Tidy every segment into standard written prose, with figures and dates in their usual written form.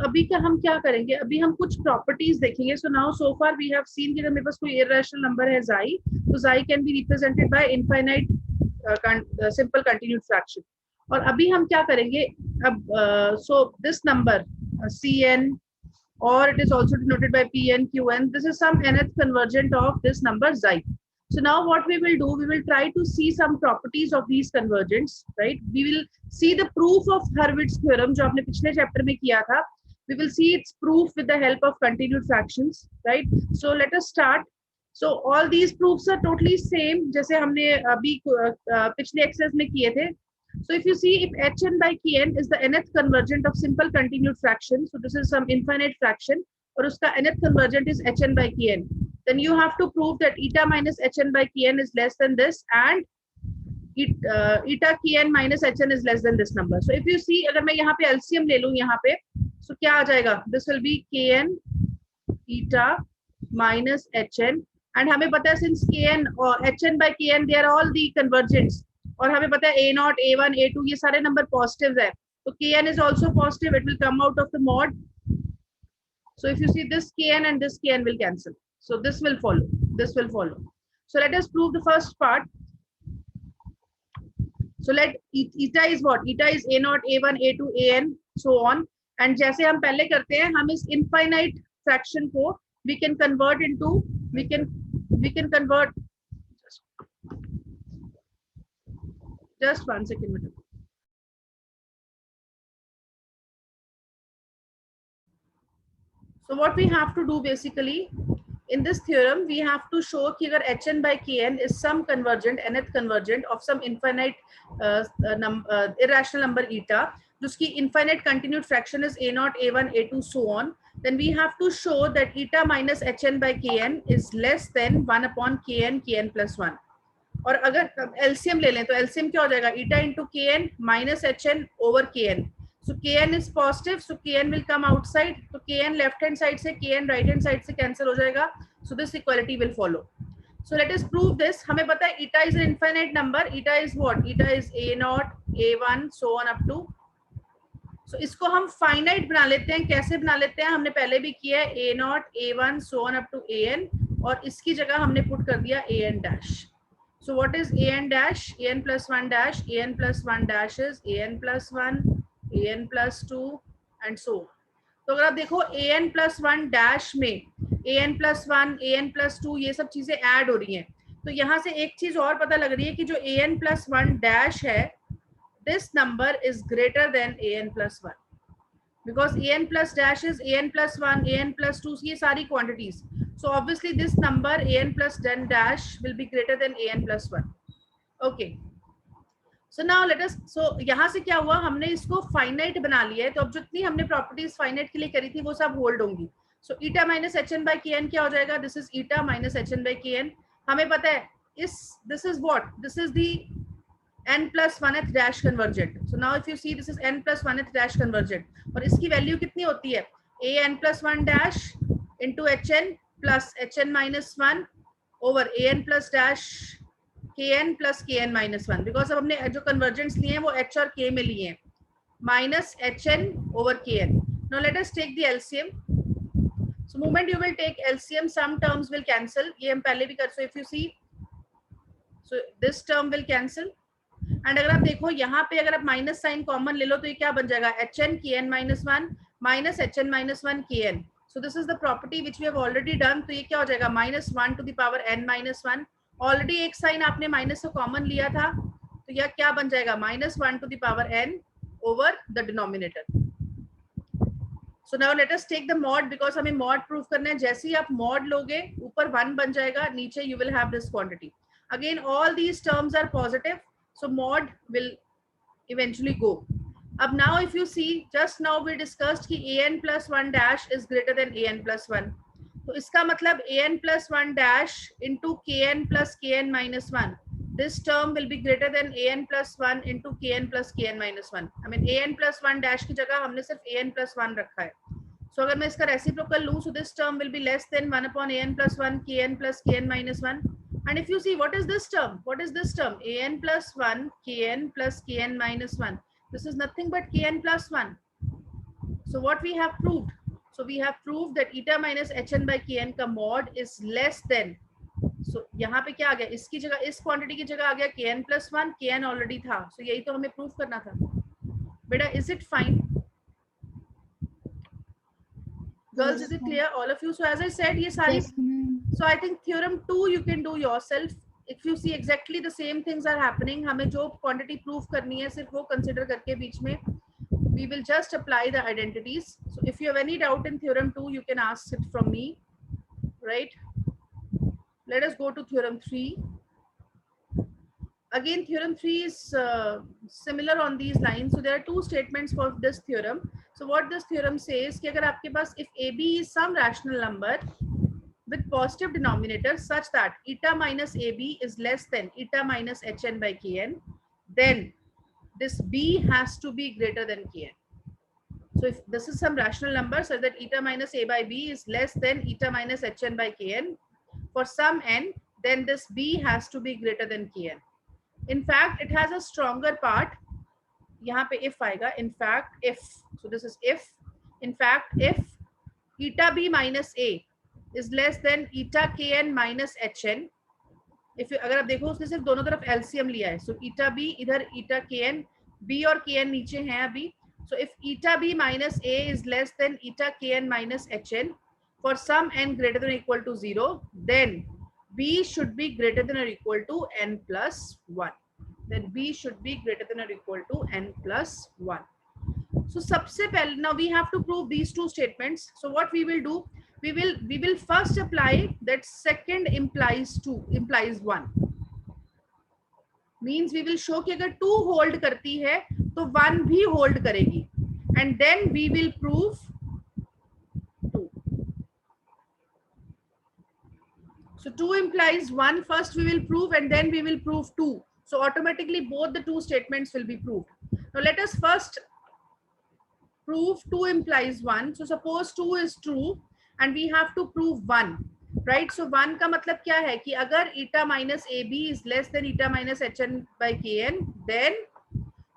अभी का हम क्या करेंगे, अभी हम कुछ प्रॉपर्टीज देखेंगे. So now so far we have seen कि अगर मेरे पास कोई इररेशनल नंबर है xi, तो xi can be represented by infinite simple continued fraction. और अभी हम क्या करेंगे, अब so this number cn, or it is also denoted by pn qn, this is some nth convergent of this number xi. So now what we will do, we will try to see some properties of these convergents, right? We will see the proof of Hurwitz theorem जो आपने पिछले chapter में किया था. We will see its proof with the help of continued fractions, right? So let us start. So all these proofs are totally same जैसे हमने अभी पिछले एक्सरसाइज में किए थे. So if you see, if hn by kn is the nth convergent of simple continued fraction, so this is some infinite fraction, और उसका nth convergent is hn by kn, then you have to prove that eta minus hn by kn is less than this, and eta kn minus hn is less than this number. So if you see, अगर मैं यहाँ पे LCM ले लूँ यहाँ पे, so क्या आ जाएगा? This will be kn eta minus hn, and हमें पता है since kn और hn by kn they are all the convergents, और हमें पता है a0, a1, a2 ये सारे नंबर पॉजिटिव है, तो kn is also positive, it will come out of the mod. So if you see, this kn and this kn will cancel, so this will follow, this will follow. So let us prove the first part. So let eta is what? Eta is a0, a1, a2, an, so on. And जैसे हम पहले करते हैं, हम इस infinite fraction को we can convert into, we can convert, just 1 second. So what we have to do basically in this theorem, we have to show that hn by kn is some convergent, nth convergent of some infinite irrational number eta, जिसकी infinite continued fraction is a0, a1, a2, so on. Then we have to show that eta minus hn by kn is less than 1 upon kn, kn plus 1. और अगर LCM ले लें तो LCM क्या हो जाएगा? eta into kn minus hn over kn. So kn is positive, so kn will come outside. तो kn left hand side से, kn right hand side से cancel हो जाएगा. So this equality will follow. So let us prove this. हमें पता है eta is an infinite number. Eta is what? Eta is a0, a1, so on up to. So इसको हम finite बना लेते हैं. कैसे बना लेते हैं? हमने पहले भी किया है a0, a1, so on up to an, और इसकी जगह हमने put कर दिया an dash. So what is an dash? An plus 1 dash. An plus 1 dash is an plus 1, an plus 2, and so. तो अगर आप देखो an plus 1 dash में an plus 1, an plus 2 ये सब चीजें ऐड हो रही हैं. तो यहाँ से एक चीज और पता लग रही है कि जो an plus 1 dash है, this number is greater than an plus 1, because an plus dash is an plus 1, an plus 2, ये सारी quantities. So obviously this number an plus 10 dash will be greater than an plus 1. Okay. So now let us, so यहाँ से क्या हुआ, हमने इसको finite बना लिया है, तो अब जितनी हमने properties finite के लिए करी थी वो सब hold होंगी. So eta minus hn by kn क्या हो जाएगा? This is eta minus hn by kn. हमें पता है this is what? This is the n plus 1th dash convergent. So now if you see, this is n plus 1th dash convergent, और इसकी value कितनी होती है? an plus 1 dash into hn plus hn minus 1 over an plus dash kn plus kn minus 1, because अब हमने जो convergents लिए हैं वो h और k में लिए हैं, minus hn over kn. Now let us take the LCM. So moment you will take LCM, some terms will cancel. ये हम पहले भी कर, so if you see, so this term will cancel. And अगर आप देखो यहाँ पे अगर आप माइनस साइन कॉमन ले लो तो ये क्या बन जाएगा? hn kn minus 1 minus hn minus 1 kn. So this is the property which we have already done. तो ये क्या हो जाएगा? minus 1 to the power n minus 1. Already एक साइन आपने माइनस से कॉमन लिया था, तो यह क्या बन जाएगा? minus 1 to the power n over the denominator. So now let us take the mod, because हमें mod proof करना है. जैसे ही आप mod लोगे ऊपर 1 बन जाएगा, नीचे you will have this quantity. Again all these terms are positive, so mod will eventually go. Ab now if you see, just now we discussed ki an plus 1 dash is greater than an plus 1. तो इसका मतलब an plus 1 dash into kn plus kn minus 1. This term will be greater than an plus 1 into kn plus kn minus 1. I mean an plus 1 dash की जगह हमने सिर्फ an plus 1 रखा है. So अगर मैं इसका reciprocal लूँ, so this term will be less than 1 upon an plus 1 kn plus kn minus 1. And if you see, what is this term? What is this term? an plus 1 kn plus kn minus 1. This is nothing but kn plus 1. So what we have proved? So we have proved that eta minus hn by kn का mod is less than. So यहाँ पे क्या आ गया, इसकी जगह इस quantity की जगह आ गया kn plus 1, kn ऑलरेडी था. So यही तो हमें प्रूव करना था बेटा. Is it fine? Girls, is Yes, it ma'am. clear all of you? So as I said, ये सारी. Yes, ma'am. So I think theorem 2 you can do yourself. If you see exactly the same things are happening, हमें जो quantity proof करनी है सिर्फ वो consider करके बीच में we will just apply the identities. So if you have any doubt in theorem 2, you can ask it from me, right? Let us go to theorem 3. Again, theorem 3 is similar on these lines. So there are two statements for this theorem. So what this theorem says कि अगर आपके पास if AB is some rational number with positive denominator such that eta minus AB is less than eta minus hn by kn, then this B has to be greater than kn. So if this is some rational number such that eta minus A by B is less than eta minus hn by kn for some n, then this B has to be greater than kn. In fact, it has a stronger part. यहाँ पे if आएगा. In fact, if. So this is if. In fact, if eta B minus A is less than eta kn minus hn. If you, अगर आप देखो उसने सिर्फ दोनों तरफ LCM लिया है. So eta B इधर eta kn, B और kn नीचे हैं अभी. So if eta B minus A is less than eta kn minus hn for some n greater than or equal to 0, then B should be greater than or equal to n plus 1. Then B should be greater than or equal to n plus 1. So सबसे पहले, now we have to prove these two statements. So what we will do, we will first apply that second implies 2 implies 1. Means we will show कि अगर 2 hold करती है तो 1 भी hold करेगी. And then we will prove 2. So 2 implies 1. First we will prove and then we will prove 2. So automatically both the two statements will be proved. Now let us first prove 2 implies 1. So suppose 2 is true and we have to prove 1. Right? So 1 का मतलब क्या है कि अगर eta minus AB is less than eta minus hn by kn, then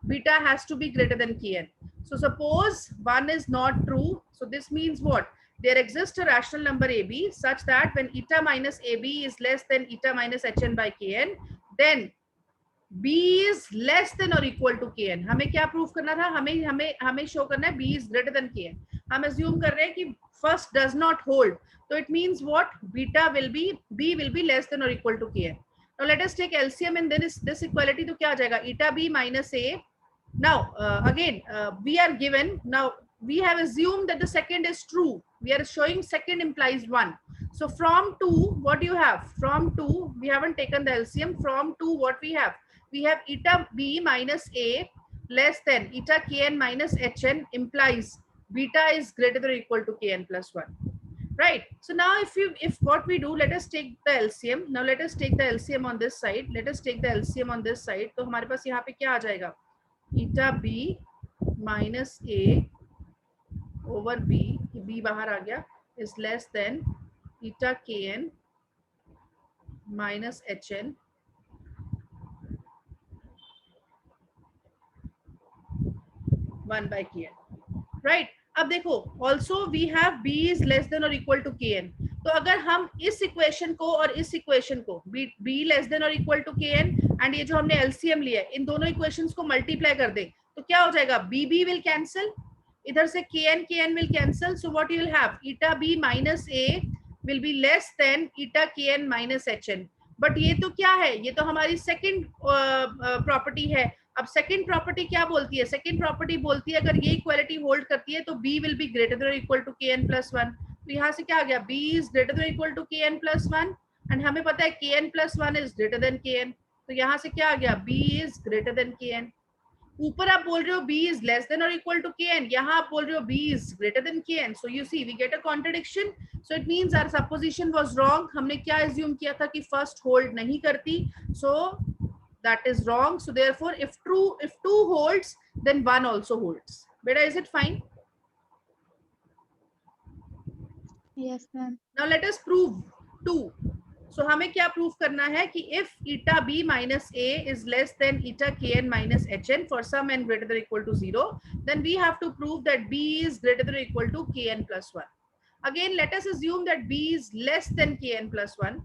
beta has to be greater than kn. So suppose 1 is not true. So this means what? There exists a rational number AB such that when eta minus AB is less than eta minus hn by kn, then B is less than or equal to kn. हमें क्या proof करना था? हमें show करना है B is greater than kn. हम assume कर रहे हैं कि first does not hold. So it means what? Beta will be, B will be less than or equal to kn. Now let us take LCM and then this equality. तो क्या आ जाएगा? Eta B minus A. Now again we are given, now we have assumed that the second is true. We are showing second implies 1. So from 2, what do you have? From 2, we haven't taken the LCM. From 2, what we have? We have eta B minus A less than eta kn minus hn implies beta is greater than or equal to kn plus 1. Right? So now if what we do, let us take the LCM. Now let us take the LCM on this side. Let us take the LCM on this side. तो हमारे पास यहाँ पे क्या आ जाएगा? Eta B minus A over B, B बाहर आ गया, is less than eta kn minus hn one by k n. Right? अब देखो also we have b is less than और इक्वल टू के एन. तो अगर हम इस इक्वेशन को और इस इक्वेशन को बी लेस देन और equal to k N and ये जो हमने एलसीएम लिया है, इन दोनों इक्वेशंस को मल्टीप्लाई कर दें तो क्या हो जाएगा? बी बी विल कैंसिल, इधर से K N will cancel. So what you will have? Eta B minus A will be less than eta K N minus H N. But ये तो क्या है? ये तो हमारी सेकेंड प्रॉपर्टी है. अब सेकंड प्रॉपर्टी क्या बोलती है? सेकंड प्रॉपर्टी बोलती है अगर ये इक्वालिटी होल्ड करती है तो B will be greater than और इक्वल टू kn प्लस 1. तो यहाँ से क्या आ गया? B is greater than equal to kn plus 1 and हमें पता है kn plus 1 is greater than kn. तो यहाँ से क्या आ गया? B is greater than kn. ऊपर आप बोल रहे हो B इज लेस देन और इक्वल टू kn, यहाँ आप बोल रहे हो B is greater than kn. So you see we get a contradiction. So it means our supposition was wrong. हमने क्या एज्यूम किया था कि फर्स्ट होल्ड नहीं करती. सो that is wrong. So therefore if 2 holds then 1 also holds. Beta, is it fine? Yes, ma'am. Now let us prove 2. So हमें क्या prove करना है कि if eta b minus a is less than eta kn minus hn for some n greater than or equal to 0, then we have to prove that b is greater than or equal to kn plus 1. Again, let us assume that b is less than kn plus 1,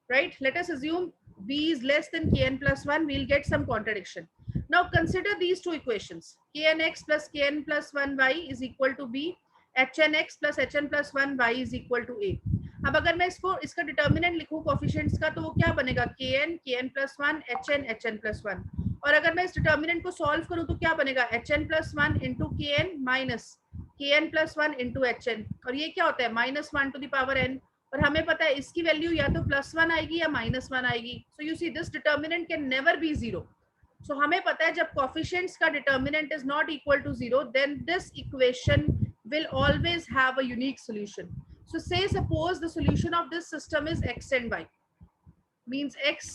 right? Let us assume b is less than kn plus 1, we'll get some contradiction. Now consider these two equations. Knx plus kn plus 1y is equal to b, hnx plus hn plus 1y is equal to a. अब अगर मैं इसको इसका determinant लिखूं coefficients का, तो वो क्या बनेगा? kn plus 1 hn plus 1. और अगर मैं इस डिटर्मिनेंट को सॉल्व करूं तो क्या बनेगा? hn plus 1 into kn minus kn plus 1 into hn. और ये क्या होता है? -1 to the power n. और हमें पता है इसकी वैल्यू या तो +1 आएगी या -1 आएगी. So you see this determinant can never be 0. So हमें पता है जब कोफिशिएंट्स का determinant is not equal to 0, then this equation will always have a unique solution. So say suppose the solution of this system is x and y, means x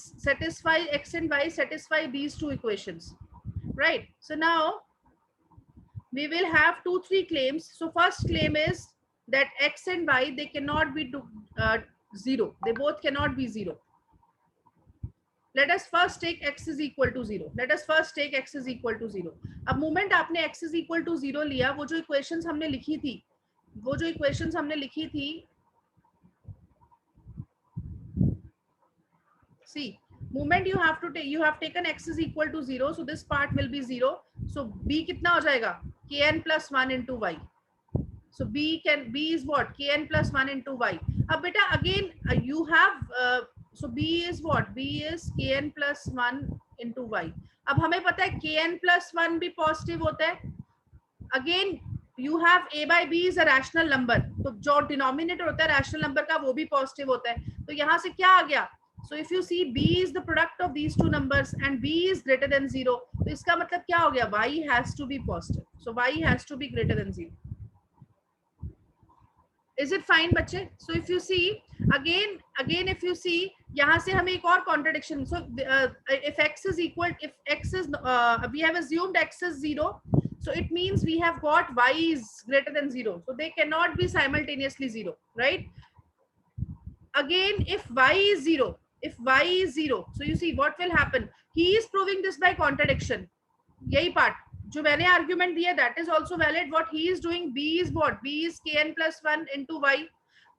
and y satisfy these two equations, right? So now we will have 2-3 claims. So first claim is that x and y, they cannot be 0, they both cannot be 0. Let us first take x is equal to 0. Let us first take x is equal to 0. अब moment आपने x is equal to 0 लिया, वो जो equations हमने लिखी थी, see, moment you have taken x is equal to 0, so this part will be 0. So b कितना हो जाएगा? kn plus 1 into y. So b is what? kn plus 1 into y. अब बेटा again you have so b is what? b is kn plus 1 into y. अब हमें पता है kn plus 1 भी पॉजिटिव होता है. Again you have a by b is a rational number, तो जो डिनोमिनेटर होता है रैशनल नंबर का वो भी पॉजिटिव होता है. तो यहाँ से क्या आ गया? So if you see b is the product of these two numbers and b is greater than 0, तो इसका मतलब क्या हो गया? y has to be positive. So y has to be greater than 0. Is it fine बच्चे? So if you see again if you see यहाँ से हमें एक और contradiction. So if x is equal, if x is we have assumed x is 0, so it means we have got y is greater than 0. So they cannot be simultaneously 0, right? Again if y is 0, so you see what will happen? He is proving this by contradiction. यही part जो मैंने argument दिया, that is also valid. What he is doing, b is what? b is kn plus 1 into y.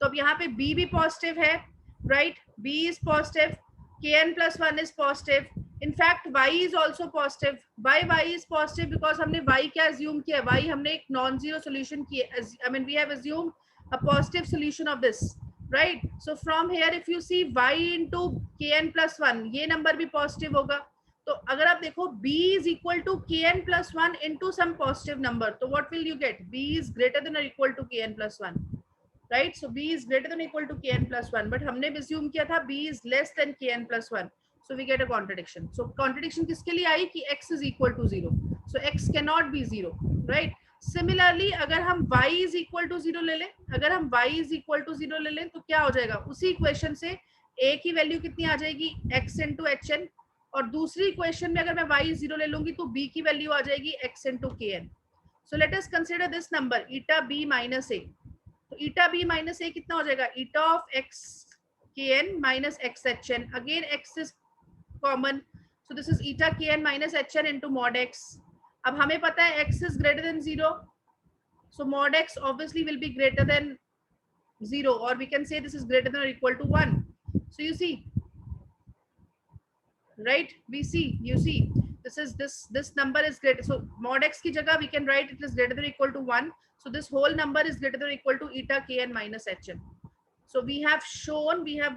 तो अब यहाँ पे b भी positive है, right? b is positive, kn plus 1 is positive. In fact y is also positive. Why y is positive? Because हमने y क्या assume किया? y हमने एक नॉन जीरो सोल्यूशन किया. I mean we have assumed a positive solution of this, right? So from here if you see y into kn plus 1, ये number भी positive होगा. तो अगर आप देखो b is equal to kn plus 1 into some positive number, तो what will you get? b is greater than or equal to kn plus 1, right? So b is greater than or equal to kn plus 1, but हमने assume किया था b is less than kn plus 1, so we get a contradiction. So contradiction किसके लिए आई? कि x is equal to 0, so x cannot be 0, right? Similarly अगर हम y is equal to 0 ले लें, तो क्या हो जाएगा? उसी इक्वेशन से a की वैल्यू कितनी आ जाएगी? x into hn. और दूसरी इक्वेशन में अगर मैं y 0 ले लूंगी तो b की वैल्यू आ जाएगी x into kn. So let us consider this number eta b minus a. तो eta b minus a कितना हो जाएगा? eta of x kn minus x hn. Again x is common, so this is eta kn minus hn into mod x. अब हमें पता है x is greater than 0, so mod x obviously will be greater than 0, or we can say this is greater than or equal to 1. So you see, right? You see this number is greater, so mod x की जगह we can write it is greater than or equal to 1. So this whole number is greater than or equal to eta kn minus hn. So we have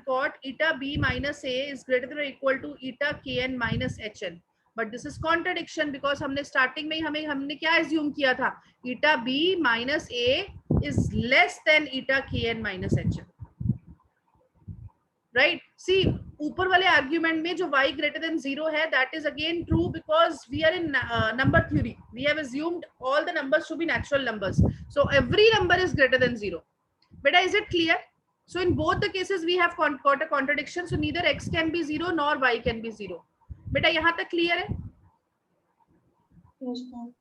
got eta b minus a is greater than or equal to eta kn minus hn. But this is contradiction because हमने starting में ही हमने क्या assume किया था? eta b minus a is less than eta kn minus hn, right? See, ऊपर वाले argument में जो y greater than 0 है, that is again true because we are in number theory. We have assumed all the numbers to be natural numbers. So every number is greater than 0. Beta, is it clear? So in both the cases we have got a contradiction. So neither x can be 0 nor y can be 0. Beta, यहाँ तक clear है? Yes, ma'am.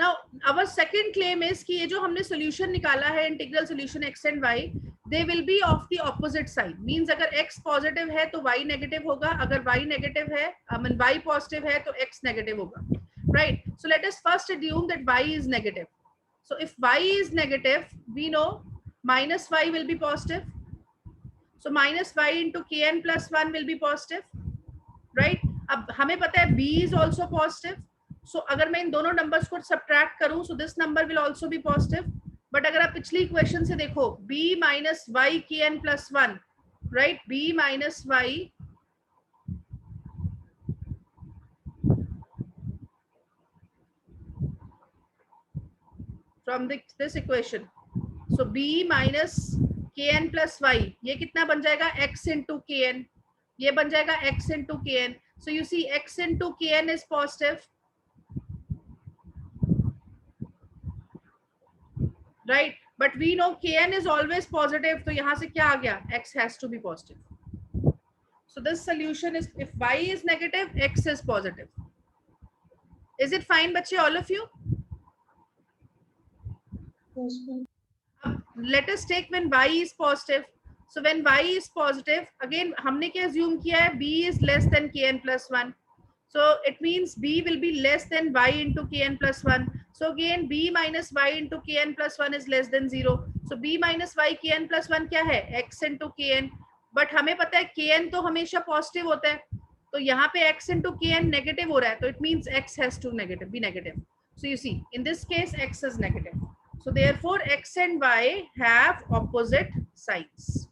Now our second claim is कि ये जो हमने solution निकाला है integral solution x and y, they will be of the opposite sign. Means अगर x positive है तो y negative होगा, अगर y negative है y positive है तो x negative होगा, right? So let us first assume that y is negative. So if y is negative, we know minus y will be positive. So minus y into kn plus 1 will be positive, right? अब हमें पता है b is also positive. So अगर मैं इन दोनों numbers को subtract करूं, so this number will also be positive. But अगर आप पिछली equation से देखो, b minus y kn plus 1, right? b minus y from this equation. So b minus kn plus y, ये कितना बन जाएगा? x into kn. ये बन जाएगा x into kn. So you see x into kn is positive, right? But we know kn is always positive, तो यहाँ से क्या आ गया? x has to be positive. So this solution is, if y is negative, x is positive. Is it fine, बच्चे, all of you? Yes, ma'am. Let us take when y is positive. So when y is positive, again हमने क्या assume किया है? b is less than kn plus 1. So it means b will be less than y into kn plus 1. So again b minus y into kn plus 1 is less than 0. So b minus y kn plus 1 क्या है? x into kn. But हमें पता है kn तो हमेशा positive होता है, तो यहाँ पे x into kn negative हो रहा है, तो it means x has to be negative. So you see, in this case x is negative. So therefore x and y have opposite signs,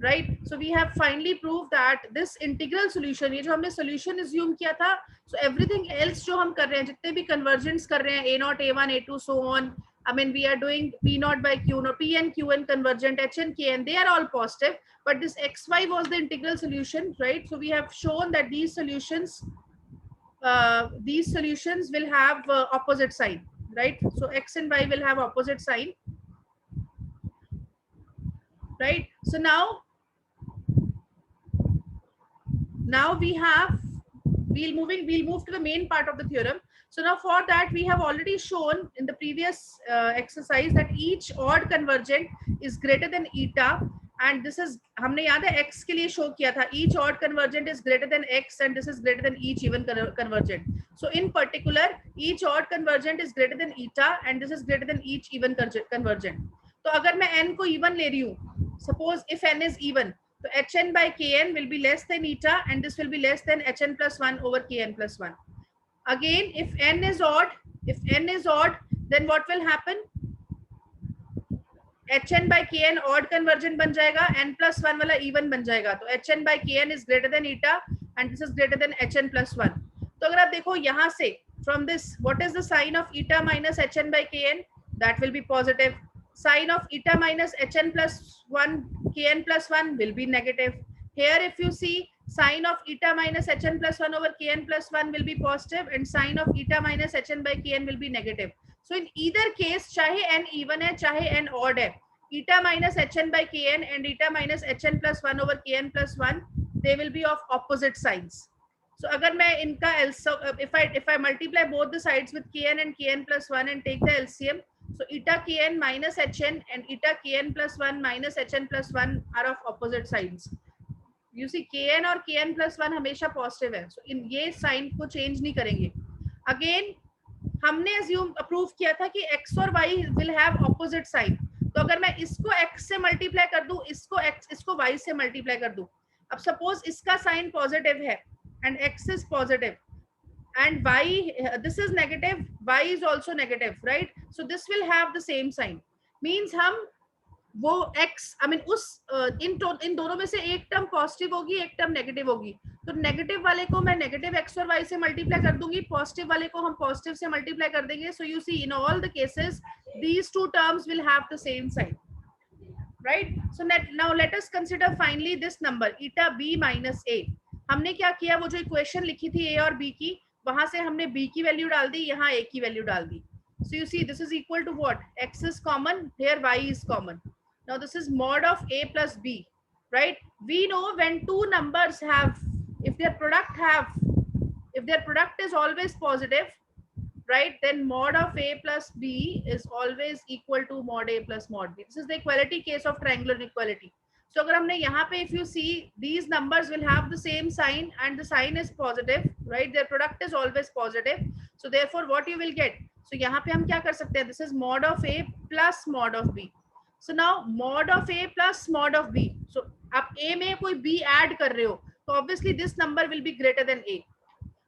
right? So we have finally proved that this integral solution, ये जो हमने solution assume किया था, so everything else जो हम कर रहे हैं, जितने भी convergence कर रहे हैं, a0, a1, a2, so on, I mean we are doing p0 by q, no, p and q and convergent, h and k, and they are all positive, but this xy was the integral solution, right? So we have shown that these solutions will have opposite sign, right? So x and y will have opposite sign, right? So now we'll move to the main part of the theorem. So now for that we have already shown in the previous exercise that each odd convergent is greater than eta, and this is हमने याद है x के लिए show किया था, each odd convergent is greater than x and this is greater than each even convergent. So in particular each odd convergent is greater than eta and this is greater than each even convergent. तो अगर मैं n को even ले रही हूँ, suppose if n is even, so hn by kn will be less than eta and this will be less than hn plus 1 over kn plus 1. Again, if n is odd, then what will happen? hn by kn odd convergent बन जाएगा, n plus 1 वाला even बन जाएगा, तो hn by kn is greater than eta and this is greater than hn plus 1. तो अगर आप देखो यहाँ से, from this, what is the sign of eta minus hn by kn? That will be positive. Sign of eta minus hn plus 1 kn plus 1 will be negative. Here if you see, sign of eta minus hn plus 1 over kn plus 1 will be positive and sign of eta minus hn by kn will be negative. So in either case, चाहे n even है चाहे n odd है, eta minus hn by kn and eta minus hn plus 1 over kn plus 1, they will be of opposite signs. So अगर मैं इनका if I multiply both the sides with kn and kn plus 1 and take the LCM, so eta kn minus hn and eta kn plus 1 minus hn plus 1 are of opposite signs. You see kn और kn plus 1 हमेशा positive है, so in ये sign को change नहीं करेंगे. Again हमने assume prove किया था कि x और y will have opposite sign, तो अगर मैं इसको x से multiply कर दूं, इसको y से multiply कर दूं, अब suppose इसका sign positive है and x is positive and y, this is negative, y is also negative, right? So this will have the same sign, means हम वो x, I mean उस इन दोनों में से एक टर्म पॉजिटिव होगी, एक टर्म नेगेटिव होगी, तो नेगेटिव वाले को मैं नेगेटिव x और y से मल्टीप्लाई कर दूंगी, पॉजिटिव वाले को हम पॉजिटिव से मल्टीप्लाई कर देंगे. So you see in all the cases these two terms will have the same sign, right? So now let us consider finally this number eta b minus a. हमने क्या किया, वो जो इक्वेशन लिखी थी a और b की, वहां से हमने b की वैल्यू डाल दी, यहाँ a की वैल्यू डाल दी. So you see this is equal to what? X is common, here y is common. Now this is mod of a plus b, right? We know when two numbers have, if their product is always positive, right? Then mod of A plus B is always equal to mod A plus mod B. This is the equality case of triangular inequality. So अगर हमने यहाँ पे, if you see, these numbers will have the same sign and the sign is positive, right? Their product is always positive. So therefore what you will get? So यहाँ पे हम क्या कर सकते हैं? This is mod of A plus mod of B. So now mod of A plus mod of B. So आप A में कोई B add कर रहे हो, so obviously this number will be greater than A.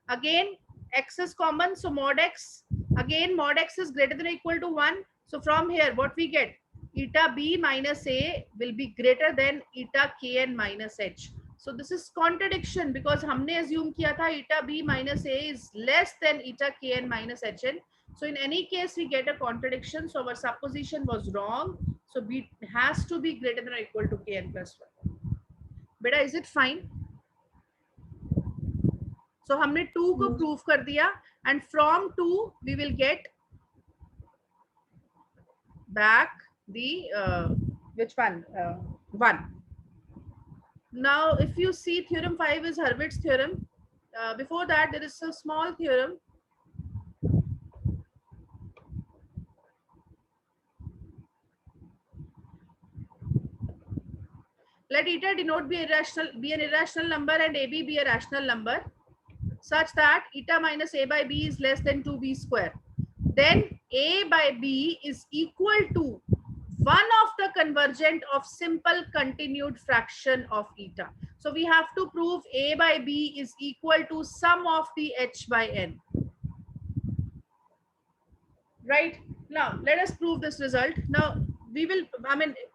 Again, x is common, so mod x, again mod x is greater than or equal to 1. So from here what we get? Eta b minus a will be greater than eta kn minus h. So this is contradiction because हमने assume किया था eta b minus a is less than eta kn minus hn. So in any case we get a contradiction, so our supposition was wrong. So b has to be greater than or equal to kn plus 1. Beta, is it fine? So हमने 2 को prove कर दिया and from 2 we will get back the which one? 1. Now if you see, theorem 5 is Hurwitz's theorem. Before that there is a small theorem. Let eta denote be an irrational number and AB be a rational number, such that eta minus a by b is less than 2b square. Then a by b is equal to one of the convergent of simple continued fraction of eta. So we have to prove a by b is equal to sum of the h by n. Right? Now let us prove this result. Now we will,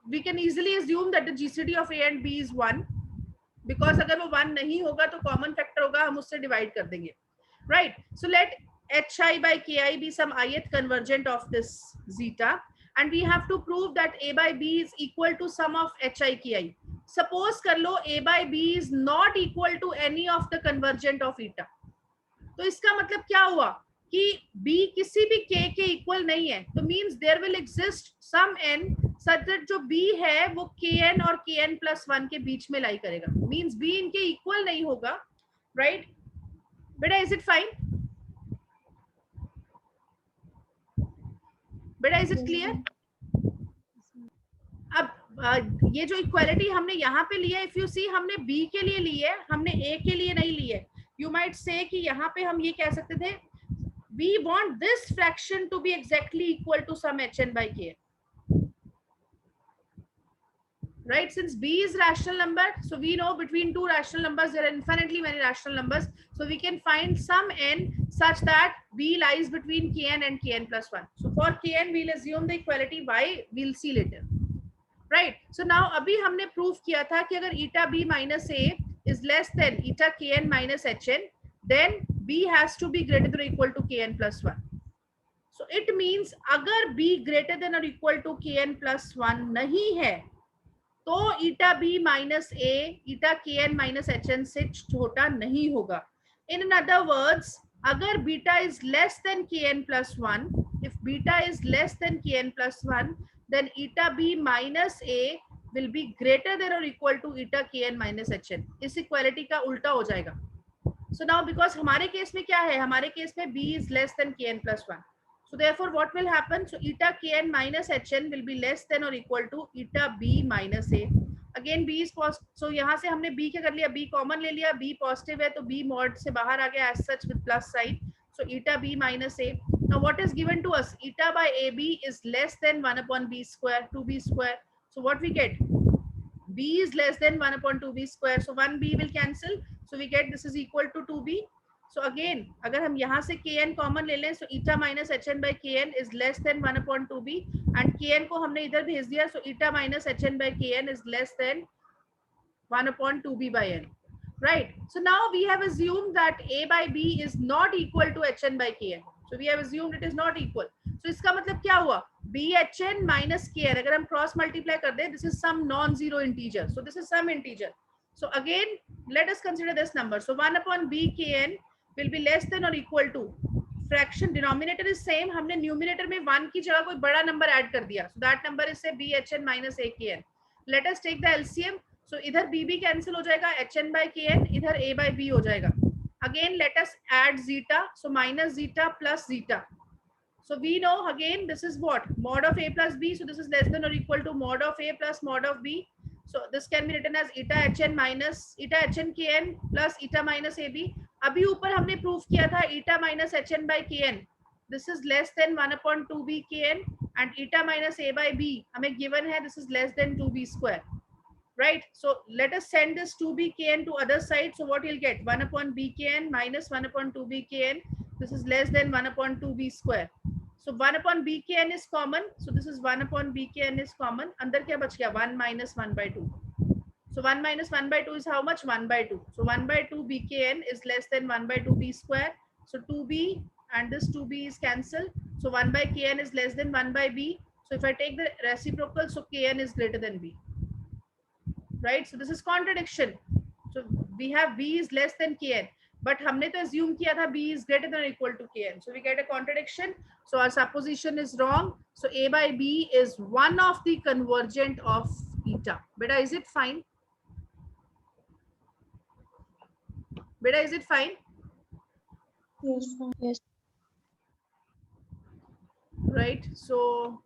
we can easily assume that the GCD of a and b is 1. Because अगर वो 1 नहीं होगा तो common factor होगा, हम उससे divide कर देंगे, right? So let hi by ki be some ith convergent of this zeta, and we have to prove that a by b is equal to sum of hi ki. Suppose कर लो a by b is not equal to any of the convergent of eta. तो इसका मतलब क्या हुआ कि b किसी भी k के इक्वल नहीं है, तो means there will exist some n such that जो b है वो kn और kn plus 1 के बीच में लाई करेगा, means b इनके इक्वल नहीं होगा, right? बेटा, is it fine? बेटा, is it clear? अब ये जो इक्वालिटी हमने यहाँ पे लिया, इफ यू सी, हमने b के लिए ली है, हमने a के लिए नहीं ली है. You might say कि यहाँ पे हम ये कह सकते थे, we want this fraction to be exactly equal to some hn by kn. Right? Since b is rational number, so we know between two rational numbers there are infinitely many rational numbers, so we can find some n such that b lies between kn and kn plus 1. So for kn we'll assume the equality y, we'll see later, right? So now अभी हमने proof किया था कि अगर eta b minus a is less than eta kn minus hn, then b has to be greater than or equal to kn plus 1. So it means अगर b greater than or equal to kn plus 1 नहीं है, तो eta b minus a eta kn minus hn से छोटा नहीं होगा. In other words, अगर beta is less than kn plus 1, if beta is less than kn plus 1, then eta b minus a will be greater than or equal to eta kn minus hn. इस equality का उल्टा हो जाएगा. So now because हमारे case में क्या है, हमारे केस में b is less than kn plus 1. So therefore what will happen? So eta kn minus hn will be less than or equal to eta b minus a. Again b is positive, so यहाँ से हमने b क्या कर लिया, b common ले लिया, b positive है तो b मॉड से बाहर आ गया as such with plus sign. So eta b minus a. Now what is given to us? Eta by ab is less than 1 upon b square, 2b square. So what we get? b is less than 1 upon 2b square. So 1b will cancel. So we get this is equal to 2b. So again, अगर हम यहाँ से kn common ले लें, so eta minus hn by kn is less than 1 upon 2b, and kn को हमने इधर भेज दिया, so eta minus hn by kn is less than 1 upon 2b by n, right? So now we have assumed that a by b is not equal to hn by kn. So we have assumed it is not equal. So इसका मतलब क्या हुआ? bhn minus kn, अगर हम cross multiply कर दें, this is some non-zero integer. So this is some integer. So again, let us consider this number. So 1 upon b kn will be less than or equal to, fraction denominator is same, हमने numerator में 1 की जगह कोई बड़ा number add कर दिया, so that number is say bhn minus akn. Let us take the LCM. So इधर b cancel हो जाएगा, hn by kn, इधर a by b हो जाएगा. Again let us add zeta, so minus zeta plus zeta. So we know again this is what mod of a plus b. So this is less than or equal to mod of a plus mod of b. So this can be written as eta hn minus eta hn kn plus eta minus ab. अभी ऊपर हमने proof किया था eta minus hn by kn. This is less than 1 upon 2b kn and eta minus a by b हमें given है this is less than 2b square. Right? So let us send this 2b kn to other side. So what you'll get 1 upon b kn minus 1 upon 2b kn. This is less than 1 upon 2b square. So 1 upon bkn is common. So this is 1 upon bkn is common. अंदर क्या बच गया 1 minus 1 by 2. So 1 minus 1 by 2 is how much? 1 by 2. So 1 by 2 bkn is less than 1 by 2b square. So 2b and this 2b is cancelled. So 1 by kn is less than 1 by b. So if I take the reciprocal, so kn is greater than b. Right? So this is contradiction. So we have b is less than kn. But हमने तो assume किया था b is greater than or equal to kn. So we get a contradiction. So our supposition is wrong. So a by b is one of the convergent of eta. Beta, is it fine? Beta, is it fine? Yes. Yes. Right. So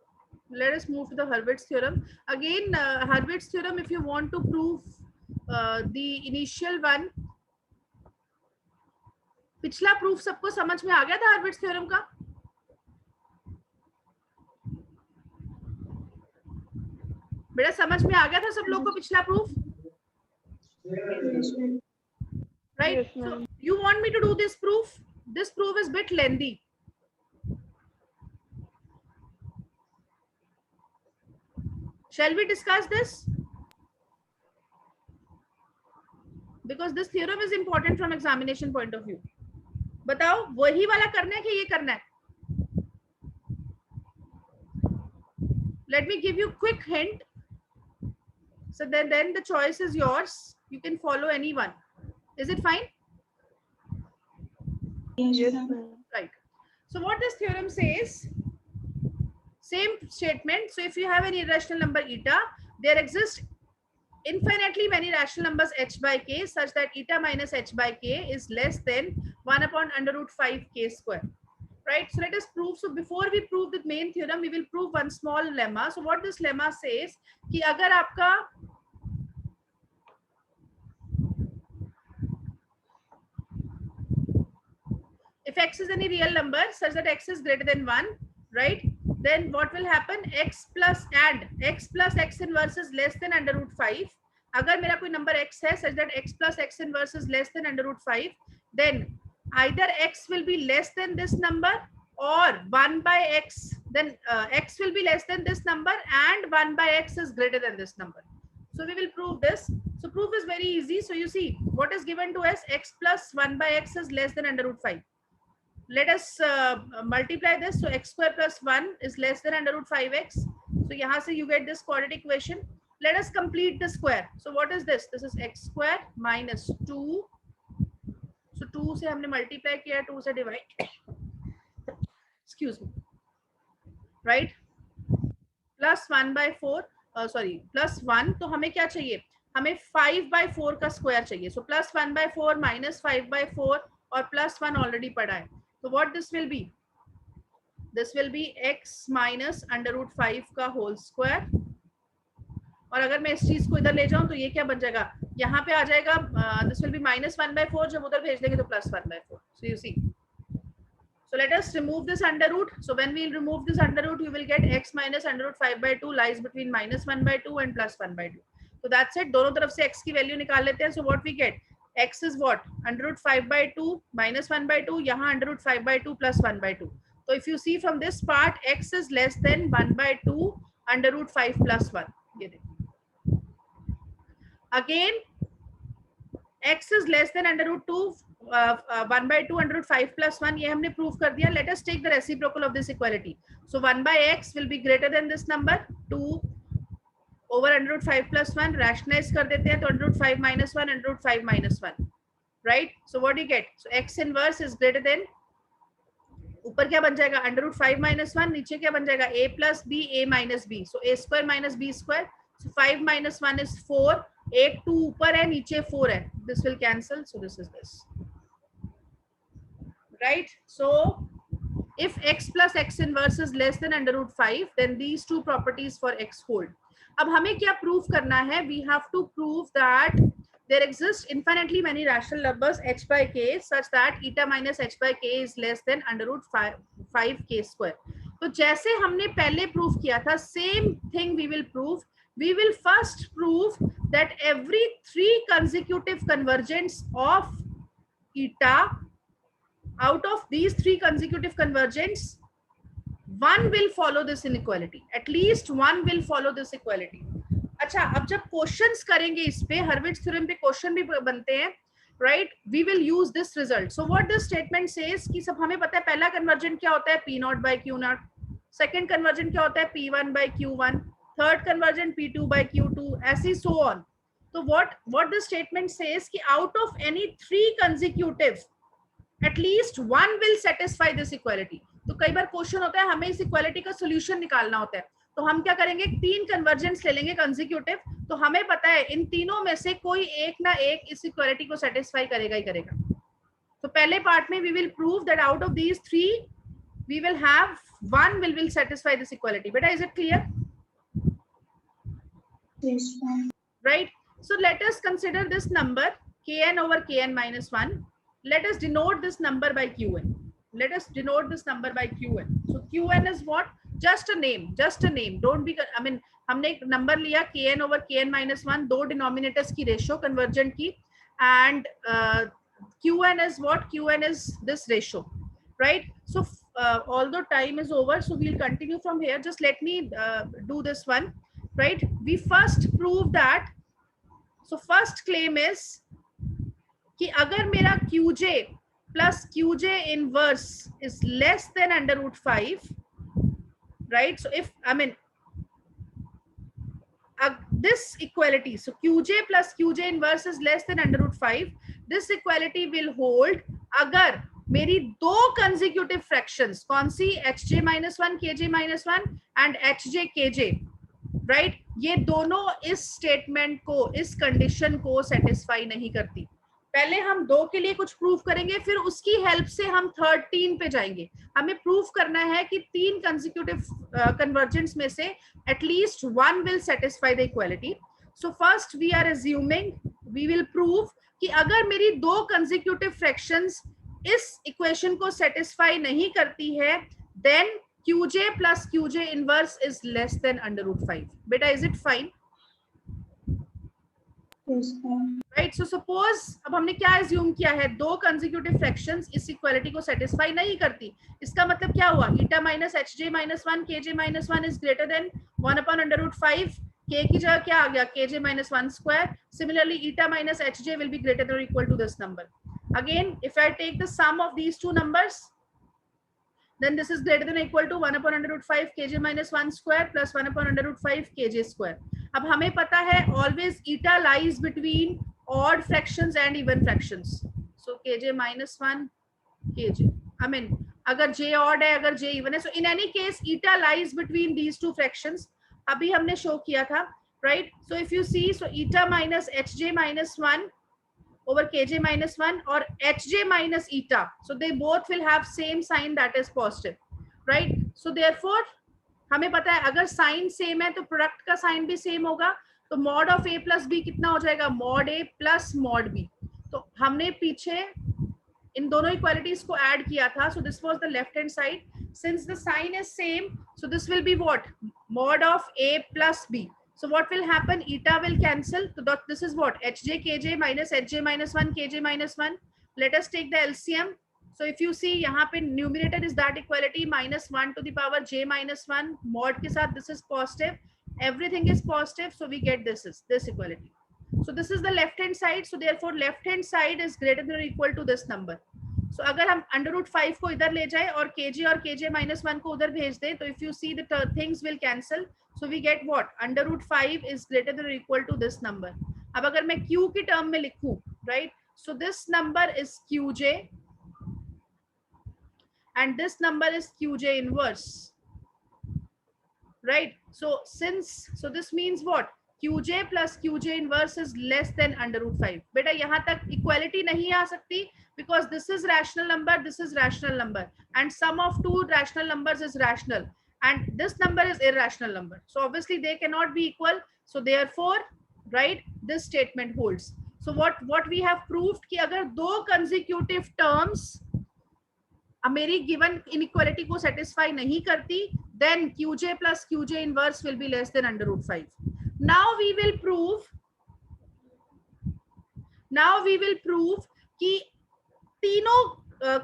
let us move to the Hurwitz's theorem. Again, Hurwitz's theorem, if you want to prove the initial one, पिछला proof सबको समझ में आ गया था हर्विट्स theorem का? बेटा समझ में आ गया था सब लोग को पिछला proof? Right? So you want me to do this proof? This proof is bit lengthy. Shall we discuss this? Because this theorem is important from examination point of view. बताओ वही वाला करना है कि ये करना है? Let me give you quick hint. So then the choice is yours. You can follow anyone. Is it fine? Yes. Right. So what this theorem says, same statement. So if you have an irrational number eta, there exist infinitely many rational numbers h by k such that eta minus h by k is less than 1 upon under root 5 k square. Right? So let us prove. So before we prove the main theorem, we will prove one small lemma. So what this lemma says कि अगर आपका if x is any real number such that x is greater than 1, right? Then what will happen? X plus x inverse is less than under root 5. अगर मेरा कोई number x है such that x plus x inverse is less than under root 5, then either x will be less than this number or 1 by x. Then x will be less than this number and 1 by x is greater than this number. So we will prove this. So proof is very easy. So you see what is given to us, x plus 1 by x is less than under root 5. Let us multiply this. So x square plus 1 is less than under root 5x. So यहाँ से you get this quadratic equation. Let us complete the square. So what is this? This is x square minus 2. So 2 से हमने multiply किया, 2 से divide. Excuse me. Right? Plus 1 by 4. Sorry, plus 1. तो हमें क्या चाहिए? हमें 5 by 4 का square चाहिए. So plus 1 by 4 minus 5 by 4 और plus 1 already पढ़ा है. So what this will be? This will be x minus under root 5 का whole square. और अगर मैं इस चीज को इधर ले जाऊं तो ये क्या बन जाएगा? यहाँ पे आ जाएगा this will be minus 1 by 4. जब उधर भेज देंगे तो plus 1 by 4. So you see. So let us remove this under root. So when we remove this under root, you will get x minus under root 5 by 2 lies between minus 1 by 2 and plus 1 by 2. So that's it. दोनों तरफ से x की value निकाल लेते हैं. So what we get? X is what? Under root 5 by 2 minus 1 by 2. यहाँ under root 5 by 2 plus 1 by 2. So if you see from this part, x is less than 1 by 2 under root 5 plus 1. ये देखो. Again, x is less than under root 2, 1 by 2 under root 5 plus 1. ये हमने prove कर दिया. Let us take the reciprocal of this equality. So 1 by x will be greater than this number 2 over under root 5 plus 1. Rationalize कर देते हैं तो under root 5 minus 1 under root 5 minus 1. Right? So what do you get? So x inverse is greater than, ऊपर क्या बन जाएगा? Under root 5 minus 1. नीचे क्या बन जाएगा? a plus b, a minus b. So a square minus b square. So 5 minus 1 is 4. एक 2 ऊपर है, नीचे 4 है. This will cancel. So this is this. Right? So If x plus x inverse is less than under root 5, then these two properties for x hold. अब हमें क्या prove करना है? We have to prove that there exist infinitely many rational numbers h by k such that eta minus h by k is less than under root 5 k square. तो जैसे हमने पहले prove किया था, same thing we will prove. We will first prove that every 3 consecutive convergence of eta, out of these 3 consecutive convergence, one will follow this inequality. At least one will follow this equality. अच्छा, अब जब questions करेंगे इस पे, हर्विट्ज theorem पे question भी बनते हैं, right? We will use this result. So what this statement says कि सब हमें पता है पहला कन्वर्जेंट क्या होता है, P0 by Q0. Second convergent क्या होता है, P1 by Q1. Third convergent P2 by Q2, ऐसे सो ऑन. तो what this statement says कि out of any 3 consecutive, at least one will satisfy this equality. तो कई बार क्वेश्चन होता है हमें इस इक्वालिटी का सोल्यूशन निकालना होता है, तो हम क्या करेंगे, 3 कन्वर्जेंस ले लेंगे कंसेक्यूटिव. तो हमें पता है इन तीनों में से कोई एक ना एक इस इक्वालिटी को सेटिस्फाई करेगा ही करेगा. तो पहले पार्ट में we will prove that out of these 3 we will have one will satisfy this equality. Beta, is it clear? Yes, ma'am. Right? So let us consider this number kn over kn minus 1. Let us denote this number by qn. Let us denote this number by qn. So qn is what? Just a name. Just a name. Don't be, I mean, हमने एक number लिया kn over kn minus 1, दो denominators की ratio convergent की, and qn is what? Qn is this ratio, right? So although time is over, so we'll continue from here. Just let me do this one, right? We first prove that. So first claim is कि अगर मेरा qj plus qj inverse is less than under root 5, right? So if, I mean, this equality, so qj plus qj inverse is less than under root 5, this equality will hold अगर मेरी दो consecutive fractions, कौन सी, hj minus 1 kj minus 1 and hj kj, right? ये दोनों इस statement को, इस condition को सेटिस्फाई नहीं करती. पहले हम 2 के लिए कुछ प्रूफ करेंगे, फिर उसकी हेल्प से हम 13 पे जाएंगे. हमें प्रूफ करना है कि 3 कंसेक्यूटिव कन्वर्जेंस में से at least one will satisfy the equality. So first we are assuming, we will prove कि अगर मेरी 2 कंसेक्यूटिव फ्रैक्शंस इस इक्वेशन को सेटिस्फाई नहीं करती है, then qj plus qj inverse is less than under root 5. Beta, is it fine? Yes, ma'am. Right? So suppose अब हमने क्या assume किया है, 2 consecutive fractions इस equality को satisfy नहीं करती. इसका मतलब क्या हुआ, eta minus hj minus 1 kj minus 1 is greater than 1 upon under root 5. k की जगह क्या आ गया, kj minus 1 square. Similarly, eta minus hj will be greater than or equal to this number. Again, if I take the sum of these two numbers, then this is greater than or equal to 1 upon under root 5 kj minus 1 square plus 1 upon under root 5 kj square. अब हमें पता है always eta lies between odd fractions and even fractions. So kj minus 1 kj. I mean, अगर j odd है, अगर j even है, so in any case eta lies between these two fractions. अभी हमने show किया था, right? So if you see, so eta minus hj minus 1 over kj minus 1 or hj minus eta, so they both will have same sign, that is positive, right? So therefore हमें पता है अगर sign same है तो product का sign भी same होगा, तो mod of a plus b कितना हो जाएगा, mod a plus mod b. तो हमने पीछे इन दोनों इक्वालिटीज को ऐड किया था. So this was the left hand side. Since the sign is same, so this will be what, mod of a plus b. So what will happen, eta will cancel, so that this is what, hj kj minus hj minus 1 kj minus 1. Let us take the LCM. So if you see यहाँ पे numerator is that equality minus 1 to the power j minus 1, mod के साथ this is positive, everything is positive, so we get this equality. So this is the left hand side, so therefore left hand side is greater than or equal to this number. So अगर हम under root 5 को इधर ले जाए और kj minus 1 को उधर भेज दें, तो if you see the things will cancel, so we get what, under root 5 is greater than or equal to this number. अब अगर मैं q की टर्म में लिखूं, right, so this number is qj and this number is qj inverse, right? So since, so this means what, QJ plus QJ inverse is less than under root 5. बेटा यहाँ तक equality नहीं आ सकती because this is rational number, this is rational number, and sum of two rational numbers is rational, and this number is irrational number. So obviously they cannot be equal. So therefore, right, this statement holds. So what we have proved कि अगर दो consecutive terms मेरी given inequality को satisfy नहीं करती, then QJ plus QJ inverse will be less than under root 5. Now we will prove कि तीनों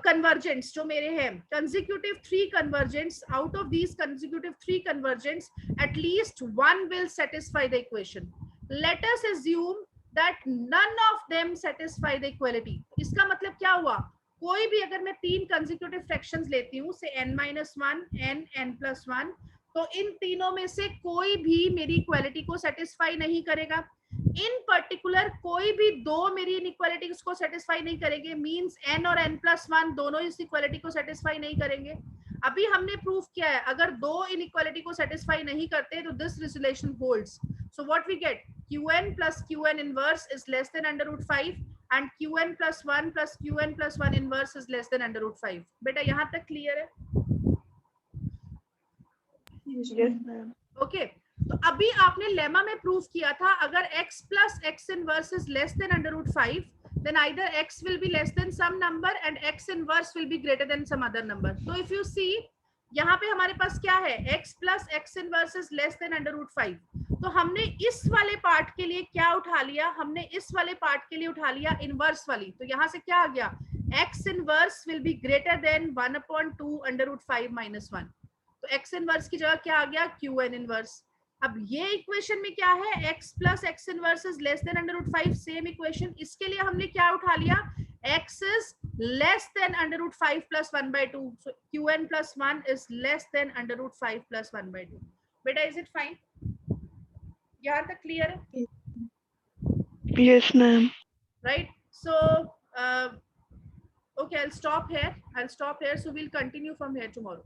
convergents जो मेरे हैं, consecutive 3 convergents, out of these consecutive 3 convergents, at least one will satisfy the equation. Let us assume that none of them satisfy the equality. इसका मतलब क्या हुआ? कोई भी अगर मैं 3 consecutive fractions लेती हूँ, से n-1, n+1, तो इन तीनों में से कोई भी मेरी इक्वालिटी को सेटिस्फाई नहीं करेगा. इन पर्टिकुलर कोई भी दो मेरी इनइक्वालिटी को सेटिस्फाई नहीं करेंगे, मींस n और n+1 दोनों इस इक्वालिटी को सेटिस्फाई नहीं करेंगे. अभी हमने प्रूफ किया है अगर दो इनइक्वालिटी को सेटिस्फाई नहीं करते तो this relation holds. So what we get, qn plus qn inverse is less than under root 5 and qn plus 1 plus qn plus 1 inverse is less than under root 5. बेटा यहाँ तक क्लियर है? Yes, ma'am. Okay, तो अभी आपने lemma में proof किया था अगर x plus x inverse is less than under root 5, then either x will be less than some number and x inverse will be greater than some other number. So if you see, यहाँ पे हमारे पास क्या है, x plus x inverse is less than under root 5. तो हमने इस वाले part के लिए क्या उठा लिया, हमने इस वाले पार्ट के लिए उठा लिया इनवर्स वाली. तो यहाँ से क्या आ गया, x inverse will be greater than 1/2 under root 5 minus 1. तो x इनवर्स की जगह क्या आ गया, qn इनवर्स. अब ये इक्वेशन में क्या है, x plus x inverse is less than under root 5, same equation. इसके लिए हमने क्या उठा लिया, x is less than under root 5 plus 1/2. So qn plus 1 is less than under root 5 plus 1/2. बेटा is it fine? यहाँ तक क्लियर है? Yes, ma'am. Right. So okay, I'll stop here. So we'll continue from here tomorrow.